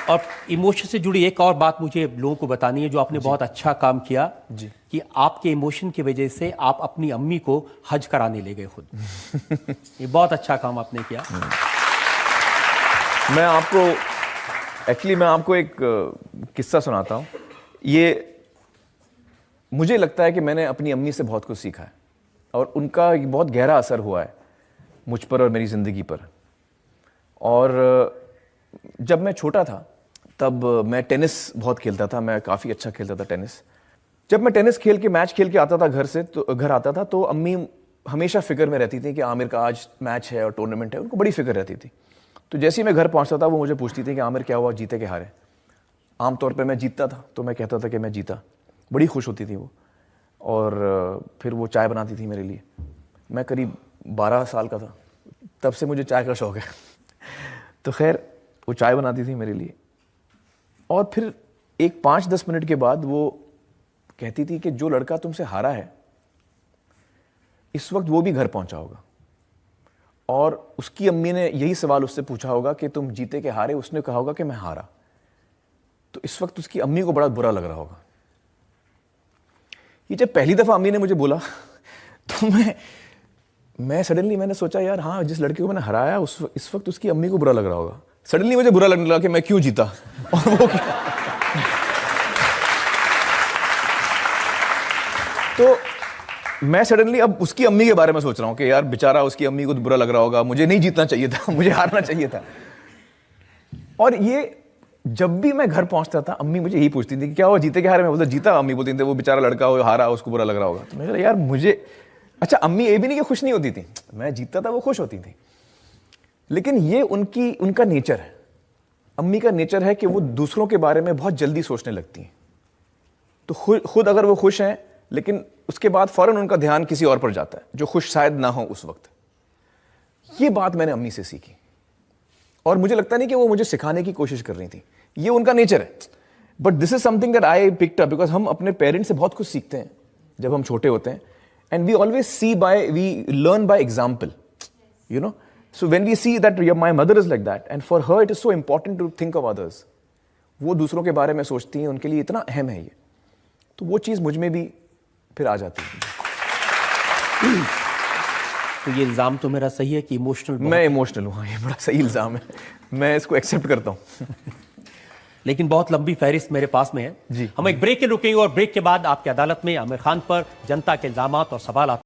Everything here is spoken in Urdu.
اور ایموشن سے جڑی ایک اور بات مجھے لوگوں کو بتانی ہے جو آپ نے بہت اچھا کام کیا کہ آپ کے ایموشن کی وجہ سے آپ اپنی امی کو حج کرانے لے گئے خود. یہ بہت اچھا کام آپ نے کیا. میں آپ کو ایک قصہ سناتا ہوں. یہ مجھے لگتا ہے کہ میں نے اپنی امی سے بہت کچھ سیکھا ہے اور ان کا بہت گہرا اثر ہوا ہے مجھ پر اور میری زندگی پر. اور جب میں چھوٹا تھا تب میں ٹینس بہت کھیلتا تھا. میں کافی اچھا کھیلتا تھا ٹینس. جب میں ٹینس کھیل کے میچ کھیل کے آتا تھا گھر آتا تھا تو امی ہمیشہ فکر میں رہتی تھی کہ عامر کا آج میچ ہے اور ٹورنامنٹ ہے. ان کو بڑی فکر رہتی تھی. تو جیسے ہی میں گھر پہنچتا تھا وہ مجھے پوچھتی تھی کہ عامر کیا ہوا, جیتے کہ ہارے. عام طور پہ میں جیتتا تھا تو میں کہتا تھا کہ میں جیتا. بڑی خوش ہوتی تھی وہ. اور پھر وہ چائے بناتی تھی میرے لیے. میں قریب 12 سال کا تھا تب سے مجھے چائے کا شوق ہے. تو خیر وہ چائے بناتی تھی میرے لیے اور پھر ایک 5-10 منٹ کے بعد وہ کہتی تھی کہ جو لڑکا تم سے ہارا ہے اس وقت وہ بھی گھر پہنچا ہوگا اور اس کی امی نے یہی سوال اس سے پوچھا ہوگا کہ تم جیتے کہ ہارے. اس نے کہا ہوگا کہ میں ہارا. تو اس وقت اس کی امی کو بڑا برا لگ رہا ہوگا. یہ جب پہلی دفعہ امی نے مجھے بولا تو میں سڈنلی میں نے سوچا یار ہاں جس لڑکے کو میں نے ہرایا اس وقت اس کی امی کو برا لگ رہا ہوگا. سڈنلی مجھے برا لگنے لگا کہ میں کیوں جیتا اور وہ تو میں سڈنلی اب اس کی امی کے بارے میں سوچ رہا ہوں کہ یار بیچارہ اس کی امی کو برا لگ رہا ہوگا, مجھے نہیں جیتنا چاہیے تھا, مجھے ہارنا چاہیے تھا. اور یہ جب بھی میں گھر پہنچتا تھا امی مجھے یہی پوچھتی تھی کہ کیا ہوا جیتے کہ ہارے. میں بولتا جیتا. امی بولتی تھی وہ بیچارہ لڑکا ہو ہارا اس کو برا لگ رہا ہوگا. تو میں کہا یار مجھے اچھا امی یہ بھی نہیں کہ خوش نہیں ہوتی تھی, میں جیتتا تھا وہ خوش ہوتی تھی. لیکن یہ ان کا نیچر ہے. امی کا نیچر ہے کہ وہ دوسروں کے بارے میں بہت جلدی سوچنے لگتی ہیں. تو خود اگر وہ خوش ہیں لیکن اس کے بعد فوراً ان کا دھیان کسی اور پر جاتا ہے جو خوش شاید نہ ہو اس وقت. یہ بات میں نے امی سے سیکھی اور مجھے لگتا نہیں کہ وہ مجھے سکھانے کی کوشش کر رہی تھی, یہ ان کا نیچر ہے. But this is some thing that I picked up because ہم اپنے پیرنٹس سے بہت کچھ سیکھتے ہیں جب ہم چھوٹے ہوتے ہیں. And we always we learn by example, you know. So when we see that my mother is like that and for her it is so important to think of others. وہ دوسروں کے بارے میں سوچتی ہیں, ان کے لیے اتنا اہم ہے یہ. تو وہ چیز مجھ میں بھی پھر آ جاتی ہے. تو یہ الزام تو میرا صحیح ہے کہ میں ایموشنل ہوں. یہ بڑا صحیح الزام ہے, میں اس کو ایکسیپٹ کرتا ہوں. لیکن بہت لمبی فہرست میرے پاس میں ہے. ہم ایک بریک کے رکیں گے اور بریک کے بعد آپ کی عدالت میں عامر خان پر جنتا کے الزامات اور سوالات